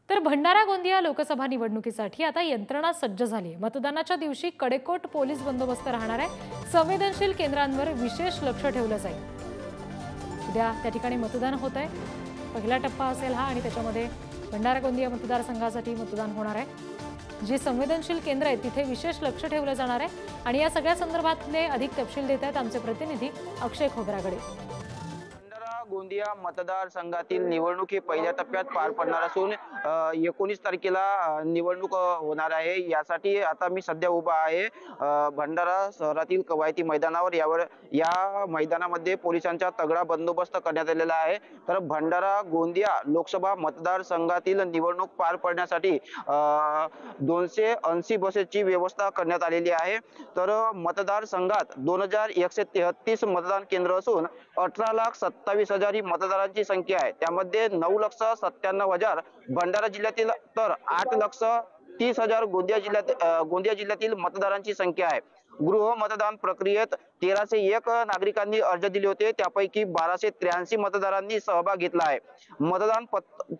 तर भंडारा गोंदिया लोकसभा निवडणुकीसाठी आता यंत्रणा सज्ज झाली आहे। मतदानाच्या दिवशी कडेकोट पोलीस बंदोबस्त राहणार आहे। संवेदनशील केंद्रांवर विशेष लक्ष ठेवलं जाईल। उद्या त्या ठिकाणी मतदान होत आहे। पहिला टप्पा असेल हा आणि त्याच्यामध्ये भंडारा गोंदिया मतदारसंघासाठी मतदान होणार आहे। जी संवेदनशील केंद्र आहेत तिथे विशेष लक्ष ठेवलं जाणार आहे आणि या सगळ्या संदर्भातले अधिक तपशील देत आहेत आमचे प्रतिनिधी अक्षय खोब्रागडे। गोंदिया मतदारसंघातील निवडणूक ही पहिल्या टप्प्यात पार पडणार असून 19 तारखेला निवडणूक होणार आहे। यासाठी आता मी सध्या उभा आहे भंडारा शहरातील कवायती मैदानावर। या मैदानामध्ये पोलिसांचा तगडा बंदोबस्त करण्यात आलेला आहे। तर भंडारा गोंदिया लोकसभा मतदारसंघातील निवडणूक पार पडण्यासाठी 280 बसेसची व्यवस्था करण्यात आलेली आहे। तर मतदारसंघात 2133 मतदान केंद्र असून 18,27,000 ही मतदारांची संख्या आहे। त्यामध्ये 9,97,000 भंडारा जिल्ह्यातील तर 8,30,000 गोंदिया जिल्ह्यातील मतदारांची संख्या आहे। गृह मतदान प्रक्रियेत 1301 नागरिकांनी अर्ज दिले होते। त्यापैकी 1283 मतदारांनी सहभाग घेतला आहे। मतदान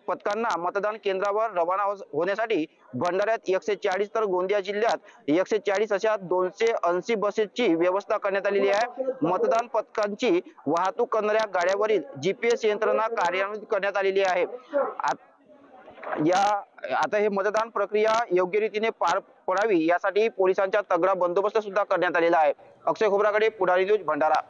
पथकांना मतदान केंद्रावर रवाना होण्यासाठी भंडाऱ्यात 140 तर गोंदिया जिल्ह्यात 140 अशा 280 बसेसची व्यवस्था करण्यात आलेली आहे। मतदान पथकांची वाहतूक करणाऱ्या गाड्यावरील GPS यंत्रणा कार्यान्वित करण्यात आलेली आहे। आता हे मतदान प्रक्रिया योग्य रीतीने पार पडावी यासाठी पोलिसांचा तगडा बंदोबस्त सुद्धा करण्यात आलेला आहे। अक्षय खोब्रागडे, पुढारी न्यूज, भंडारा।